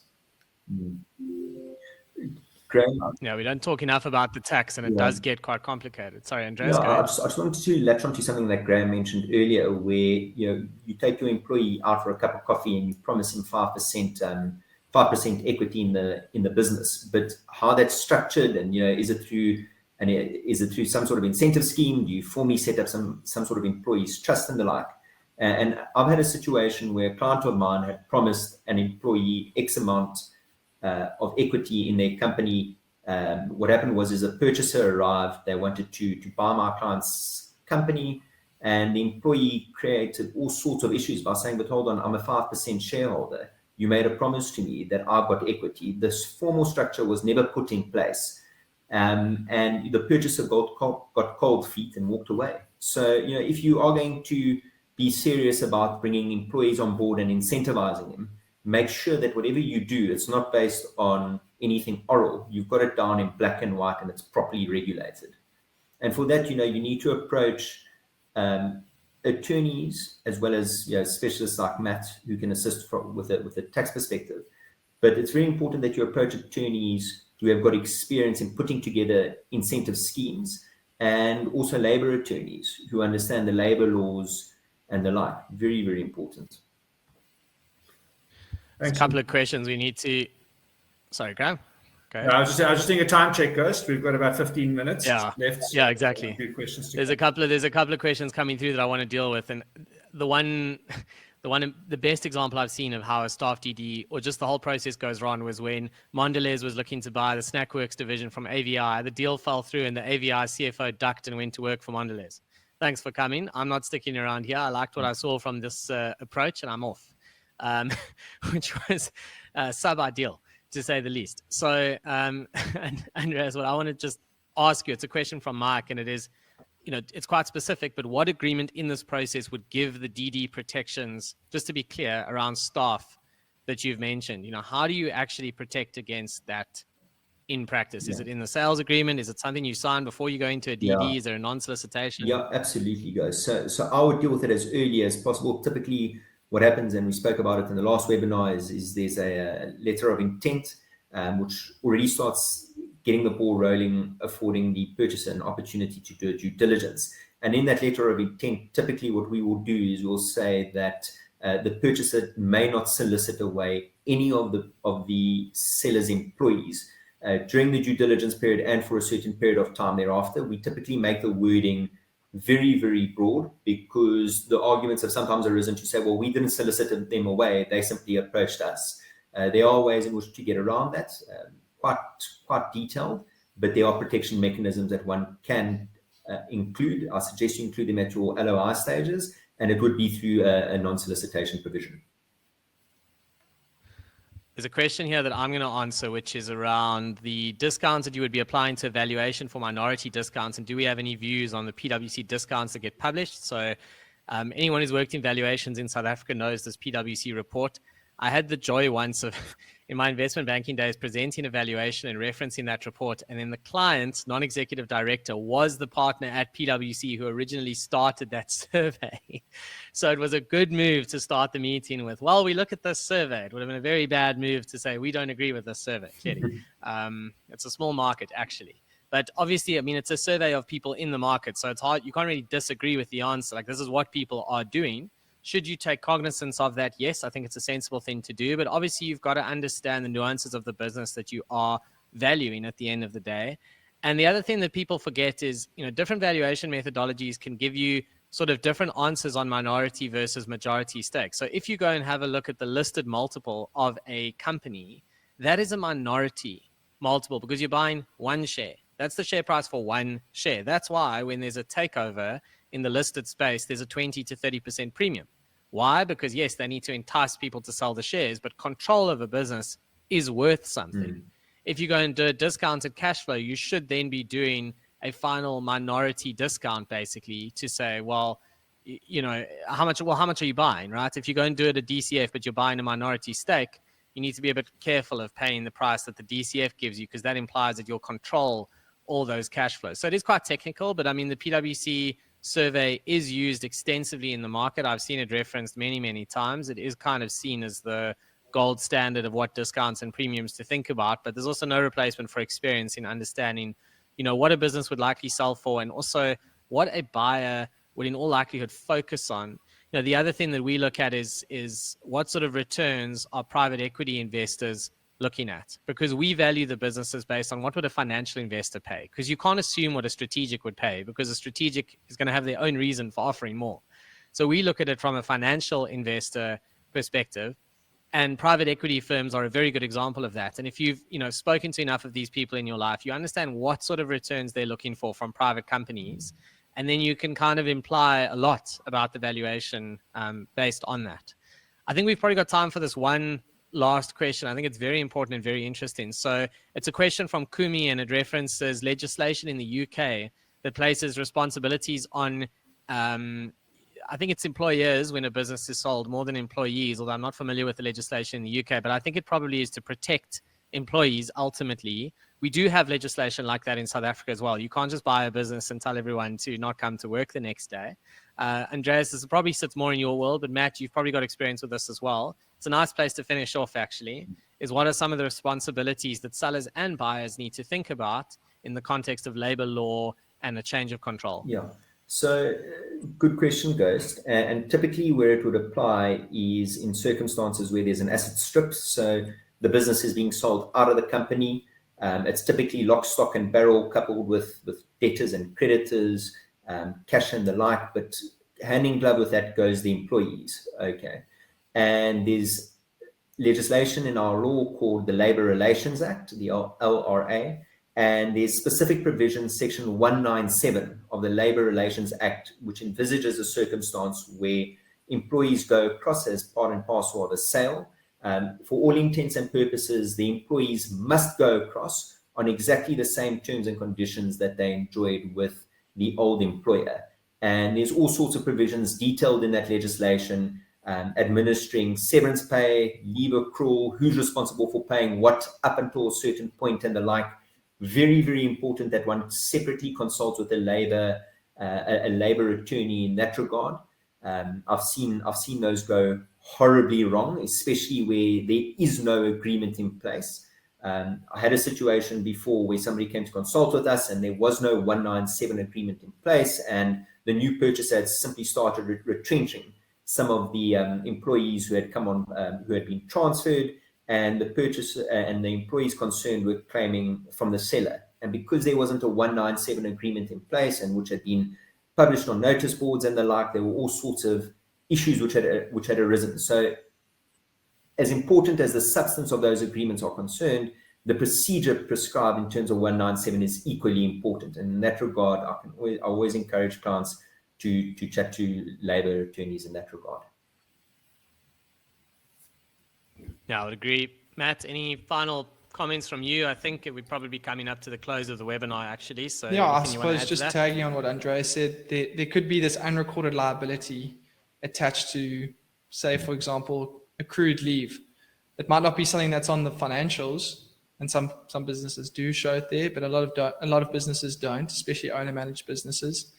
Graham? Yeah, we don't talk enough about the tax, and it does get quite complicated. Sorry, Andreas. I just wanted to latch onto something that Graham mentioned earlier, where you take your employee out for a cup of coffee and you promise him 5% equity in the business. But how that's structured, and is it through some sort of incentive scheme? Do you formally set up some sort of employees trust and the like? And I've had a situation where a client of mine had promised an employee X amount of equity in their company. What happened was a purchaser arrived. They wanted to buy my client's company, and the employee created all sorts of issues by saying, but hold on, I'm a 5% shareholder. You made a promise to me that I've got equity. This formal structure was never put in place. And the purchaser got cold feet and walked away. So, if you are going to be serious about bringing employees on board and incentivizing them, make sure that whatever you do, it's not based on anything oral. You've got it down in black and white, and it's properly regulated. And for that, you need to approach attorneys, as well as specialists like Matt, who can assist with a tax perspective. But it's very important that you approach attorneys who have got experience in putting together incentive schemes, and also labor attorneys who understand the labor laws and the like. Very, very important. There's a couple of questions we need to. Sorry, Graham. Okay. I was just doing a time check, Ghost. We've got about 15 minutes left. So yeah, exactly. a few questions There's a couple of questions coming through that I want to deal with, and the best example I've seen of how a staff DD or just the whole process goes wrong was when Mondelez was looking to buy the Snackworks division from AVI. The deal fell through, and the AVI CFO ducked and went to work for Mondelez. Thanks for coming. I'm not sticking around here. I liked what I saw from this approach, and I'm off, which was sub-ideal, to say the least. So, Andreas, what I want to just ask you, it's a question from Mike, and it is, it's quite specific, but what agreement in this process would give the DD protections, just to be clear, around staff that you've mentioned? How do you actually protect against that in practice? Is it in the sales agreement? Is it something you sign before you go into a DD? Is there a non-solicitation? Yeah, absolutely, guys. So I would deal with it as early as possible. Typically, what happens, and we spoke about it in the last webinar, is there's a letter of intent, which already starts getting the ball rolling, affording the purchaser an opportunity to do a due diligence. And in that letter of intent, typically what we will do is we'll say that the purchaser may not solicit away any of the seller's employees during the due diligence period and for a certain period of time thereafter. We typically make the wording very, very broad, because the arguments have sometimes arisen to say, well, we didn't solicit them away, they simply approached us. There are ways in which to get around that, quite detailed, but there are protection mechanisms that one can include. I suggest you include them at your LOI stages, and it would be through a non-solicitation provision. There's a question here that I'm going to answer, which is around the discounts that you would be applying to evaluation for minority discounts, and do we have any views on the PwC discounts that get published? So anyone who's worked in valuations in South Africa knows this PwC report. I had the joy once of, in my investment banking days, presenting a valuation and referencing that report. And then the client, non-executive director, was the partner at PwC who originally started that survey. So it was a good move to start the meeting with, well, we look at this survey. It would have been a very bad move to say, we don't agree with this survey. Clearly. It's a small market, actually. But obviously, it's a survey of people in the market. So it's hard. You can't really disagree with the answer. Like, this is what people are doing. Should you take cognizance of that? Yes, I think it's a sensible thing to do. But obviously, you've got to understand the nuances of the business that you are valuing at the end of the day. And the other thing that people forget is, different valuation methodologies can give you sort of different answers on minority versus majority stake. So if you go and have a look at the listed multiple of a company, that is a minority multiple because you're buying one share. That's the share price for one share. That's why when there's a takeover in the listed space, there's a 20 to 30% premium. Why? Because yes, they need to entice people to sell the shares, but control of a business is worth something. If you go and do a discounted cash flow, you should then be doing a final minority discount, basically, to say, well, how much are you buying, right? If you go and do it at DCF, but you're buying a minority stake, you need to be a bit careful of paying the price that the DCF gives you, because that implies that you'll control all those cash flows. So it is quite technical, but the PwC survey is used extensively in the market. I've seen it referenced many, many times. It is kind of seen as the gold standard of what discounts and premiums to think about, but there's also no replacement for experience in understanding, what a business would likely sell for, and also what a buyer would in all likelihood focus on. The other thing that we look at is what sort of returns are private equity investors looking at, because we value the businesses based on what would a financial investor pay, because you can't assume what a strategic would pay, because a strategic is going to have their own reason for offering more. So we look at it from a financial investor perspective, and private equity firms are a very good example of that. And if you've spoken to enough of these people in your life, you understand what sort of returns they're looking for from private companies, and then you can kind of imply a lot about the valuation based on that. I think we've probably got time for this one last question. I think it's very important and very interesting. So it's a question from Kumi, and it references legislation in the UK that places responsibilities on, I think it's employers when a business is sold more than employees, although I'm not familiar with the legislation in the UK, but I think it probably is to protect employees ultimately. We do have legislation like that in South Africa as well. You can't just buy a business and tell everyone to not come to work the next day. Andreas, this probably sits more in your world, but Matt, you've probably got experience with this as well. It's a nice place to finish off, actually, is what are some of the responsibilities that sellers and buyers need to think about in the context of labor law and a change of control? Yeah. So good question, Ghost. And typically where it would apply is in circumstances where there's an asset strip. So the business is being sold out of the company. It's typically lock, stock, and barrel coupled with debtors and creditors, cash and the like. But hand in glove with that goes the employees. Okay. And there's legislation in our law called the Labor Relations Act, the LRA. And there's specific provisions, section 197 of the Labor Relations Act, which envisages a circumstance where employees go across as part and parcel of a sale. For all intents and purposes, the employees must go across on exactly the same terms and conditions that they enjoyed with the old employer. And there's all sorts of provisions detailed in that legislation, administering severance pay, leave accrual, who's responsible for paying what up until a certain point and the like. Very, very important that one separately consults with a labor attorney in that regard. I've seen those go horribly wrong, especially where there is no agreement in place. I had a situation before where somebody came to consult with us and there was no 197 agreement in place, and the new purchaser had simply started retrenching some of the employees who had come on, who had been transferred. And the purchaser and the employees concerned were claiming from the seller. And because there wasn't a 197 agreement in place, and which had been published on notice boards and the like, there were all sorts of issues which had arisen. So as important as the substance of those agreements are concerned, the procedure prescribed in terms of 197 is equally important. And in that regard, I always encourage clients to chat to labor attorneys in that regard. Yeah, I would agree. Matt, any final comments from you? I think we'd probably be coming up to the close of the webinar, actually. So yeah, I suppose just tagging on what Andreas said, there could be this unrecorded liability attached to, say, for example, accrued leave. It might not be something that's on the financials, and some businesses do show it there, but a lot of businesses don't, especially owner-managed businesses.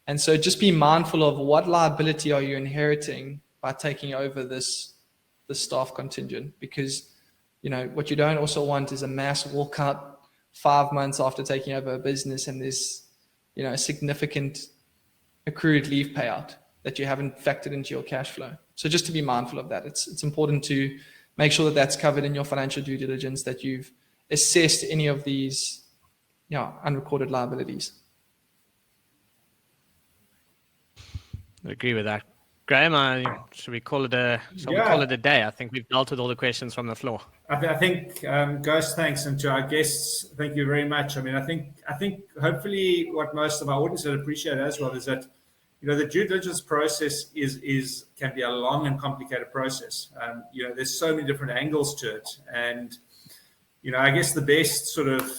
And so just be mindful of what liability are you inheriting by taking over the staff contingent, because what you don't also want is a mass walkout 5 months after taking over a business and there's a significant accrued leave payout that you haven't factored into your cash flow. So just to be mindful of that. It's important to make sure that that's covered in your financial due diligence, that you've assessed any of these unrecorded liabilities. I agree with that. Graham, should we call it a day? I think we've dealt with all the questions from the floor. I think, Ghost, thanks, and to our guests, thank you very much. I mean, I think hopefully what most of our audience will appreciate as well is that the due diligence process can be a long and complicated process. There's so many different angles to it, and I guess the best sort of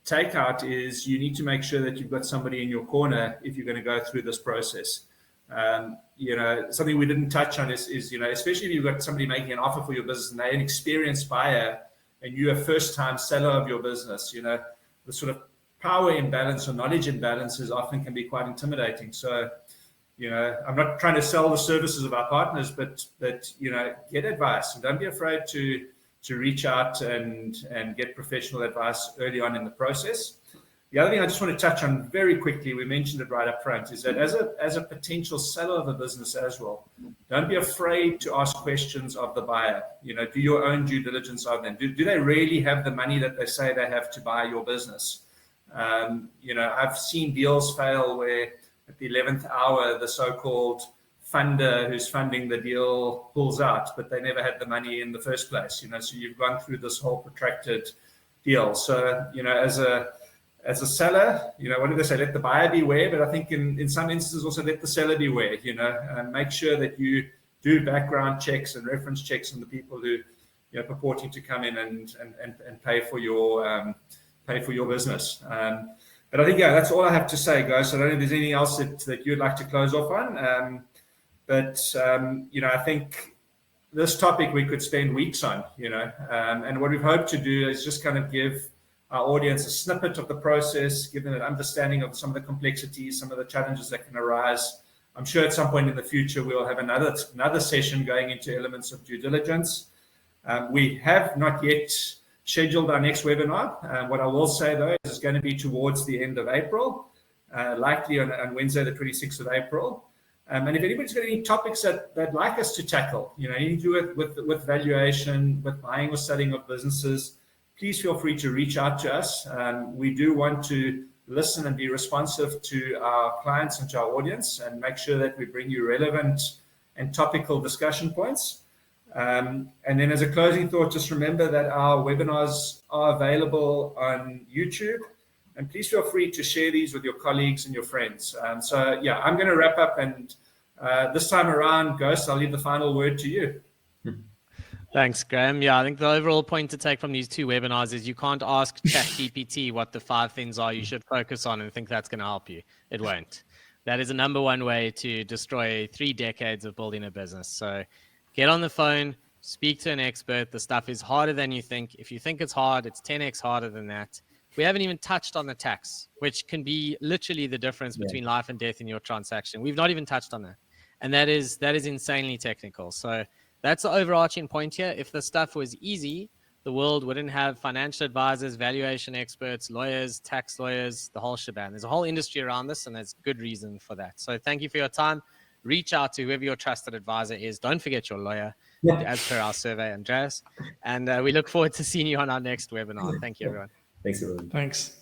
takeout is you need to make sure that you've got somebody in your corner if you're going to go through this process. Something we didn't touch on is especially if you've got somebody making an offer for your business and they're an experienced buyer and you're a first-time seller of your business, the sort of power imbalance or knowledge imbalances often can be quite intimidating. So, I'm not trying to sell the services of our partners, but get advice and don't be afraid to reach out and get professional advice early on in the process. The other thing I just want to touch on very quickly, we mentioned it right up front, is that as a potential seller of a business as well, don't be afraid to ask questions of the buyer. Do your own due diligence of them. Do they really have the money that they say they have to buy your business? I've seen deals fail where at the 11th hour, the so-called funder who's funding the deal pulls out, but they never had the money in the first place. So you've gone through this whole protracted deal. So, as a seller, what do they say? Let the buyer beware, but I think in some instances also let the seller beware, and make sure that you do background checks and reference checks on the people who, purporting to come in and pay for your business. But I think, that's all I have to say, guys. So I don't know if there's anything else that you'd like to close off on. I think this topic we could spend weeks on, and what we've hoped to do is just kind of give our audience a snippet of the process, give them an understanding of some of the complexities, some of the challenges that can arise. I'm sure at some point in the future we'll have another session going into elements of due diligence. We have not yet scheduled our next webinar. What I will say though is it's going to be towards the end of April, likely on Wednesday, the 26th of April. And if anybody's got any topics that they'd like us to tackle, anything to do with valuation, with buying or selling of businesses, please feel free to reach out to us. We do want to listen and be responsive to our clients and to our audience and make sure that we bring you relevant and topical discussion points. And then as a closing thought, just remember that our webinars are available on YouTube. And please feel free to share these with your colleagues and your friends. So, yeah, I'm going to wrap up. And this time around, Ghost, I'll leave the final word to you. Thanks, Graham. Yeah, I think the overall point to take from these two webinars is you can't ask ChatGPT what the 5 things are you should focus on and think that's going to help you. It won't. That is the number one way to destroy 3 decades of building a business. So get on the phone, speak to an expert. The stuff is harder than you think. If you think it's hard, it's 10x harder than that. We haven't even touched on the tax, which can be literally the difference between life and death in your transaction. We've not even touched on that. And that is insanely technical. So that's the overarching point here. If the stuff was easy, the world wouldn't have financial advisors, valuation experts, lawyers, tax lawyers, the whole shebang. There's a whole industry around this, and there's good reason for that. So thank you for your time. Reach out to whoever your trusted advisor is. Don't forget your lawyer, as per our survey, Andreas. And we look forward to seeing you on our next webinar. Thank you, everyone. Thanks, everyone. Thanks.